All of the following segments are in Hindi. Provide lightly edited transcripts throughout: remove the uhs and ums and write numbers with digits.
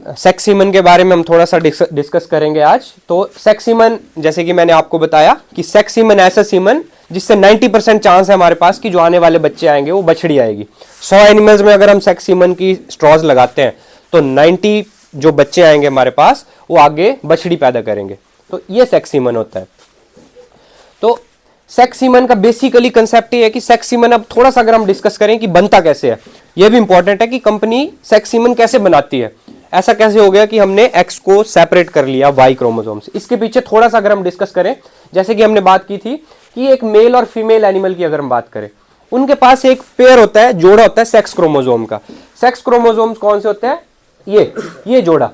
सेक्स सीमन के बारे में हम थोड़ा सा डिस्कस करेंगे आज। तो सेक्स सीमन, जैसे कि मैंने आपको बताया कि सेक्स सीमन ऐसा सीमन जिससे 90% चांस है हमारे पास कि जो आने वाले बच्चे आएंगे वो बछड़ी आएगी। 100 एनिमल्स में अगर हम सेक्स सीमन की स्ट्रॉज लगाते हैं तो 90 जो बच्चे आएंगे हमारे पास वो आगे बछड़ी पैदा करेंगे। तो ये सेक्स सीमन होता है। तो सेक्स सीमन का बेसिकली कंसेप्ट ये है कि सेक्स सीमन, अब थोड़ा सा अगर हम डिस्कस करें कि बनता कैसे है, ये भी इंपॉर्टेंट है कि कंपनी सेक्स सीमन कैसे बनाती है। ऐसा कैसे हो गया कि हमने एक्स को सेपरेट कर लिया वाई क्रोमोसोम से। इसके पीछे थोड़ा सा अगर हम डिस्कस करें, जैसे कि हमने बात की थी कि एक मेल और फीमेल एनिमल की अगर हम बात करें, उनके पास एक पेयर होता है, जोड़ा होता है सेक्स क्रोमोसोम का। सेक्स क्रोमोसोम कौन से होते हैं? ये जोड़ा।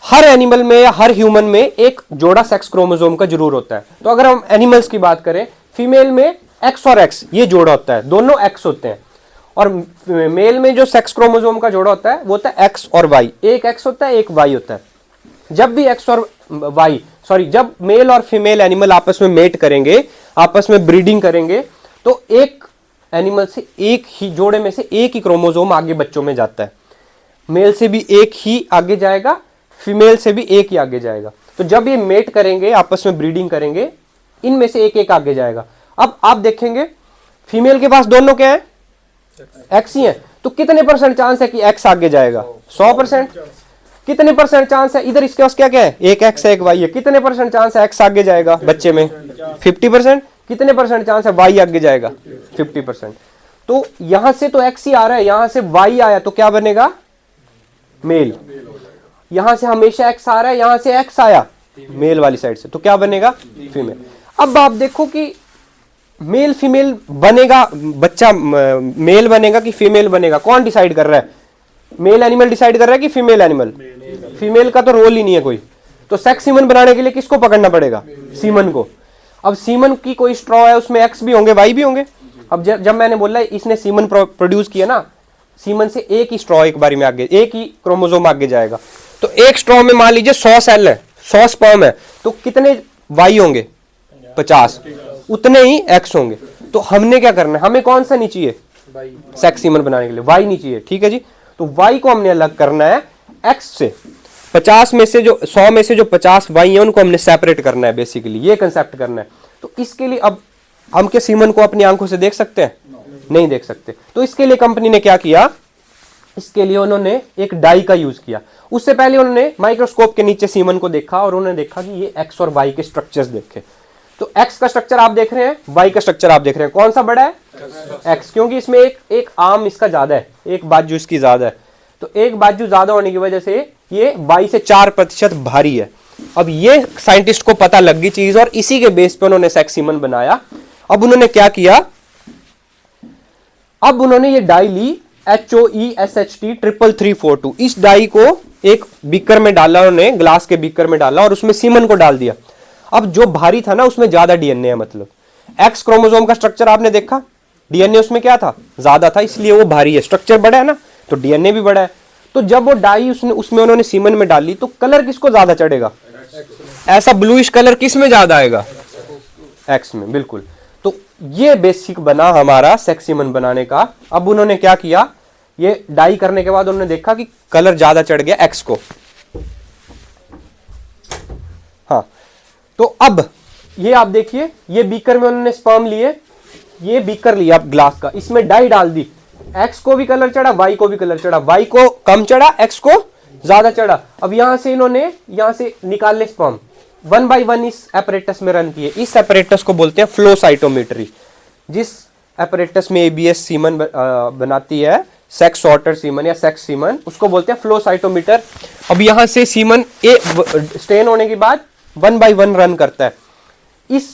हर एनिमल में या हर ह्यूमन में एक जोड़ा सेक्स क्रोमोसोम का जरूर होता है। तो अगर हम एनिमल्स की बात करें, फीमेल में एक्स और एक्स ये जोड़ा होता है, दोनों एक्स होते हैं। और मेल में जो सेक्स क्रोमोसोम का जोड़ा होता है वो होता है एक्स और वाई। एक एक्स होता है, एक वाई होता है। जब भी एक्स और वाई, जब मेल और फीमेल एनिमल आपस में मेट करेंगे, आपस में ब्रीडिंग करेंगे, तो एक एनिमल से एक ही जोड़े में से एक ही क्रोमोसोम आगे बच्चों में जाता है। मेल से भी एक ही आगे जाएगा, फीमेल से भी एक ही आगे जाएगा। तो जब ये मेट करेंगे, आपस में ब्रीडिंग करेंगे, इनमें से एक एक आगे जाएगा। अब आप देखेंगे फीमेल के पास दोनों क्या है? एक्स ही है। तो कितने परसेंट चांस है कि एक्स आगे जाएगा? 100%। कितने परसेंट चांस है? इधर इसके पास क्या क्या है? एक एक्स है, एक वाई है। कितने परसेंट चांस है एक्स आगे जाएगा बच्चे में? 50%। कितने परसेंट चांस है वाई आगे जाएगा? 50%। तो यहां से तो एक्स ही आ रहा है, यहां से वाई आया तो क्या बनेगा? मेल। यहां से हमेशा एक्स आ रहा है, यहां से एक्स आया मेल वाली साइड से, तो क्या बनेगा? फीमेल। अब आप देखो कि मेल फीमेल बनेगा, बच्चा मेल बनेगा कि फीमेल बनेगा, कौन डिसाइड कर रहा है? मेल एनिमल डिसाइड कर रहा है कि फीमेल एनिमल? फीमेल का तो रोल ही नहीं है कोई। तो सेक्स सीमन बनाने के लिए किसको पकड़ना पड़ेगा? सीमन को। अब सीमन की कोई स्ट्रॉ है, उसमें एक्स भी होंगे, वाई भी होंगे। अब जब मैंने बोला इसने सीमन प्रोड्यूस किया ना, सीमन से एक ही स्ट्रॉ एक बारी में आगे, एक ही क्रोमोसोम आगे जाएगा। तो एक स्ट्रॉ में मान लीजिए 100 सेल है, 100 स्पर्म है, तो कितने वाई होंगे? 50। उतने ही एक्स होंगे। तो हमने क्या करना है? हमें कौन सा नहीं चाहिए सेक्स सीमन बनाने के लिए? वाई नहीं चाहिए। ठीक है जी। तो वाई को हमने अलग करना है एक्स से। 50 में से जो 100 में से जो 50 वाई है उनको हमने सेपरेट करना है, बेसिकली ये कंसेप्ट करना है। तो इसके लिए अब हम क्या सीमन को अपनी आंखों से देख सकते हैं? नहीं देख सकते। तो इसके लिए कंपनी ने क्या किया? इसके लिए उन्होंने एक डाई का यूज किया। उससे पहले उन्होंने माइक्रोस्कोप के नीचे सीमन को देखा और उन्होंने देखा कि ये एक्स और वाई के स्ट्रक्चर्स देखे। तो एक्स का स्ट्रक्चर आप देख रहे हैं, वाई का स्ट्रक्चर आप देख रहे हैं, कौन सा बड़ा है? एक्स, क्योंकि इसमें एक आर्म इसका ज्यादा है, एक बाजू इसकी ज्यादा है। तो एक बाजू ज्यादा होने की वजह से ये वाई से 4% भारी है। अब ये साइंटिस्ट को पता लग गई चीज और इसी के बेस पे उन्होंने सेक्स सीमन बनाया। अब उन्होंने क्या किया? अब उन्होंने ये डाई ली HOESHT 33342। इस डाई को एक बीकर में डाला उन्होंने, ग्लास के बीकर में डाला और उसमें सीमन को डाल दिया। अब जो भारी था ना उसमें ज्यादा डीएनए है, मतलब एक्स क्रोमोसोम का स्ट्रक्चर आपने देखा, डीएनए उसमें क्या था? ज्यादा था, इसलिए वो भारी है। स्ट्रक्चर बड़ा है ना, तो डीएनए भी बड़ा है। तो जब वो डाई उसमें उन्होंने सीमन में डाली तो कलर किसको ज्यादा चढ़ेगा? ऐसा ब्लूइश कलर किस में ज्यादा आएगा? एक्स में, बिल्कुल। तो ये बेसिक बना हमारा सेक्स सीमन बनाने का। अब उन्होंने क्या किया? ये डाई करने के बाद उन्होंने देखा कि कलर ज्यादा चढ़ गया एक्स को। हाँ, तो अब ये आप देखिए, ये बीकर में उन्होंने स्पर्म लिए, ये बीकर लिया अब ग्लास का, इसमें डाई डाल दी। एक्स को भी कलर चढ़ा, वाई को भी कलर चढ़ा। वाई को कम चढ़ा, एक्स को ज्यादा चढ़ा। अब यहां से इन्होंने यहां से निकालने स्पर्म 1 by 1 इस एपरेटस में रन किए। इस एपरेटस को बोलते हैं फ्लो साइटोमेट्री। जिस एपरेटस में ABS सीमन बनाती है, सेक्स सॉर्टर सीमन या सेक्स सीमन, उसको बोलते हैं फ्लो साइटोमीटर। अब यहां से सीमन स्टेन होने के बाद 1 by 1 रन करता है। इस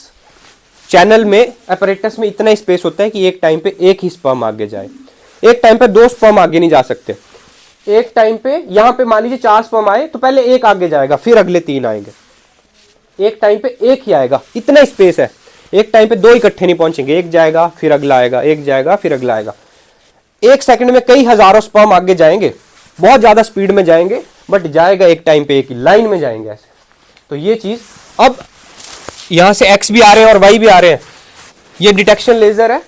चैनल में, एपरेटस में इतना स्पेस होता है कि एक टाइम पे एक ही स्पर्म आगे जाए। एक टाइम पे 2 स्पर्म आगे नहीं जा सकते। एक टाइम पे यहां पे मान लीजिए 4 स्पर्म आए तो पहले एक आगे जाएगा, फिर अगले 3 आएंगे। एक टाइम पे एक ही आएगा, इतना स्पेस है। एक टाइम पे 2 इकट्ठे नहीं पहुंचेंगे, एक जाएगा फिर अगला आएगा, एक जाएगा फिर अगला आएगा। एक सेकंड में कई हजारों स्पर्म आगे जाएंगे, बहुत ज्यादा स्पीड में जाएंगे, बट जाएगा एक टाइम पे एक ही लाइन में जाएंगे ऐसे। तो ये चीज, अब यहां से एक्स भी आ रहे हैं और वाई भी आ रहे हैं। ये डिटेक्शन लेजर है,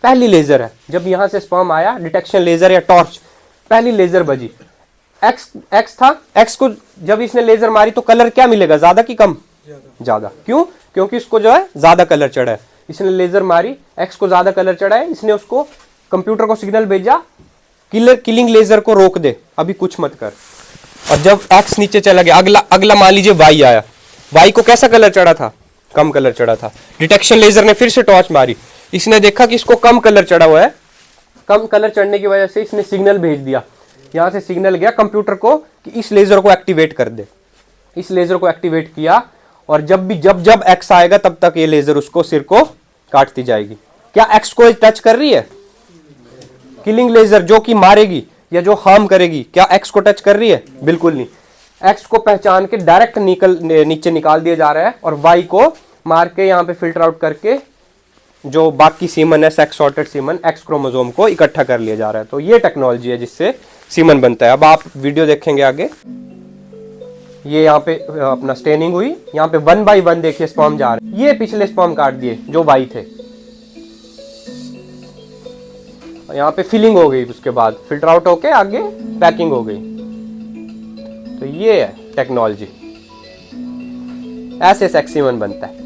पहली लेजर है। जब यहां से स्पर्म आया, डिटेक्शन लेजर या टॉर्च, पहली लेजर बजी, एक्स एक्स था, एक्स को जब इसने लेजर मारी तो कलर क्या मिलेगा, ज्यादा कि कम? ज्यादा। क्यों? क्योंकि इसको जो है ज्यादा कलर चढ़ा है, इसने लेजर मारी, एक्स को ज्यादा कलर चढ़ा है, इसने उसको कंप्यूटर को सिग्नल भेजा किलिंग लेजर को रोक दे, अभी कुछ मत कर। और जब एक्स नीचे चला गया, अगला मान लीजिए वाई आया, वाई को कैसा कलर चढ़ा था? कम कलर चढ़ा था। डिटेक्शन लेजर ने फिर से टॉर्च मारी, इसने देखा कि इसको कम कलर चढ़ा हुआ है, कम कलर चढ़ने की वजह से इसने सिग्नल भेज दिया, यहां से सिग्नल गया कंप्यूटर को कि इस लेजर को एक्टिवेट कर दे। इस लेजर को एक्टिवेट किया और जब एक्स आएगा तब तक ये लेजर उसको सिर को काटती जाएगी। क्या एक्स को टच कर रही है? किलिंग लेजर जो कि मारेगी या जो हार्म करेगी, क्या एक्स को टच कर रही है? बिल्कुल नहीं। एक्स को पहचान के डायरेक्ट नीचे निकाल दिया जा रहा है और वाई को मार के यहाँ पे फिल्टर आउट करके जो बाकी सीमन है, sex sorted semen, x chromosome को इकट्ठा कर लिया जा रहा है। तो ये टेक्नोलॉजी है जिससे सीमन बनता है। अब आप वीडियो देखेंगे आगे, ये यहाँ पे अपना स्टेनिंग हुई, यहाँ पे 1 बाय 1 देखिए स्पर्म जा रहे हैं, ये पिछले स्पर्म काट दिए जो वाई थे, यहाँ पे फिलिंग हो गई, उसके बाद फिल्टर आउट होके आगे पैकिंग हो गई। तो ये है टेक्नोलॉजी, ऐसे सेक्स सीमन बनता है।